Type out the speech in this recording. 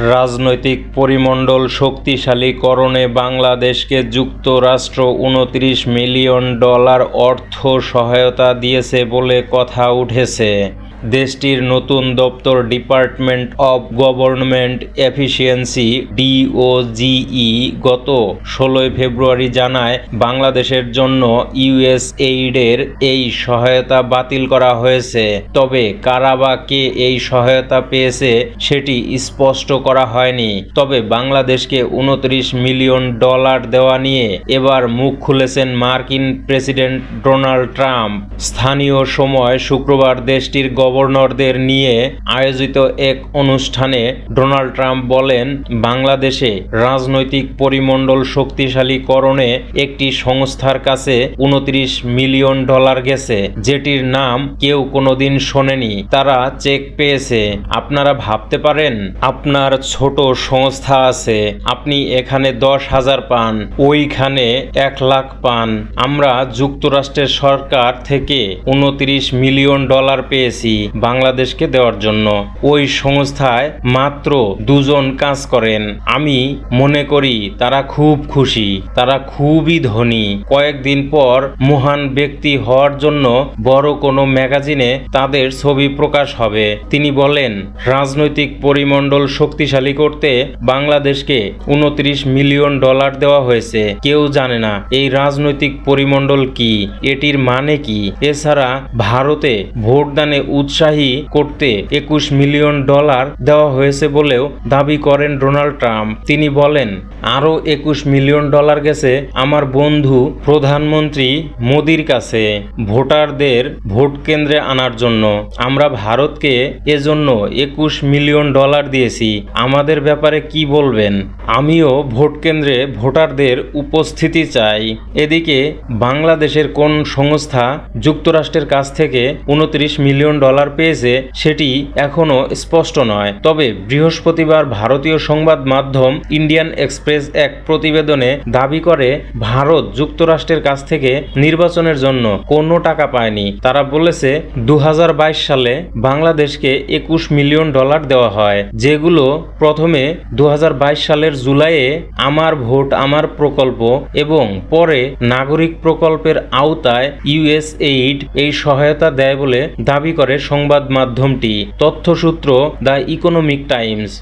রাজনৈতিক পরিমণ্ডল শক্তিশালীকরণে বাংলাদেশকে যুক্তরাষ্ট্র $29 মিলিয়ন অর্থ সহায়তা দিয়েছে বলে কথা উঠেছে। দেশটির নতুন দপ্তর department of government efficiency DOGE গত 16 ফেব্রুয়ারি জানায়, বাংলাদেশের জন্য USAID-এর এই সহায়তা বাতিল করা হয়েছে। তবে কারা বা কে এই সহায়তা পেয়েছে সেটি স্পষ্ট করা হয়নি। তবে বাংলাদেশকে $29 মিলিয়ন দেওয়া নিয়ে এবার মুখ খুলেছেন মার্কিন প্রেসিডেন্ট ডোনাল্ড ট্রাম্প। স্থানীয় সময় শুক্রবার দেশটির গভর্নরদের নিয়ে আয়োজিত এক অনুষ্ঠানে ডোনাল্ড ট্রাম্প বলেন, বাংলাদেশে রাজনৈতিক পরিমণ্ডল শক্তিশালীকরণে একটি সংস্থার কাছে $29 মিলিয়ন গেছে, যেটির নাম কেউ কোনোদিন শোনেনি। তারা চেক পেয়েছে। আপনারা ভাবতে পারেন আপনার ছোট সংস্থা আছে, আপনি এখানে 10,000 পান, ওইখানে 1 লাখ পান। আমরা যুক্তরাষ্ট্রের সরকার থেকে $29 মিলিয়ন পেয়েছি বাংলাদেশকে দেওয়ার জন্য। ওই সংস্থায় মাত্র 2 জন কাজ করেন। আমি মনে করি তারা খুব খুশি, তারা খুবই ধনী। কয়েকদিন পর মহান ব্যক্তি হওয়ার জন্য বড় কোনো ম্যাগাজিনে তাদের ছবি প্রকাশ হবে। তিনি বলেন, রাজনৈতিক পরিমণ্ডল শক্তিশালী করতে বাংলাদেশকে $29 মিলিয়ন দেওয়া হয়েছে। কেউ জানে না এই রাজনৈতিক পরিমণ্ডল কি, এটির মানে কি। এছাড়া ভারতে ভোটদানে উৎসাহী করতে $21 মিলিয়ন দেওয়া হয়েছে বলেও দাবি করেন ডোনাল্ড ট্রাম্প। তিনি বলেন, আরও $21 মিলিয়ন গেছে আমার বন্ধু প্রধানমন্ত্রী মোদির কাছে ভোটারদের ভোট কেন্দ্রে আনার জন্য। আমরা ভারতকে এজন্য $21 মিলিয়ন দিয়েছি। আমাদের ব্যাপারে কি বলবেন? আমিও ভোট কেন্দ্রে ভোটারদের উপস্থিতি চাই। এদিকে বাংলাদেশের কোন সংস্থা যুক্তরাষ্ট্রের কাছ থেকে $29 মিলিয়ন পেয়েছে সেটি এখনও স্পষ্ট নয়। তবে বৃহস্পতিবার ভারতীয় সংবাদ মাধ্যম ইন্ডিয়ান এক্সপ্রেস এক প্রতিবেদনে দাবি করে, ভারত যুক্তরাষ্ট্রের কাছ থেকে নির্বাচনের জন্য কোনো টাকা পায়নি। তারা বলেছে 2022 সালে বাংলাদেশকে $21 মিলিয়ন দেওয়া হয়, যেগুলো প্রথমে 2022 সালের জুলাইয়ে আমার ভোট আমার প্রকল্প এবং পরে নাগরিক প্রকল্পের আওতায় USAID এই সহায়তা দেয় বলে দাবি করে সংবাদ মাধ্যমটি। তথ্যসূত্র দ্য ইকোনমিক টাইমস।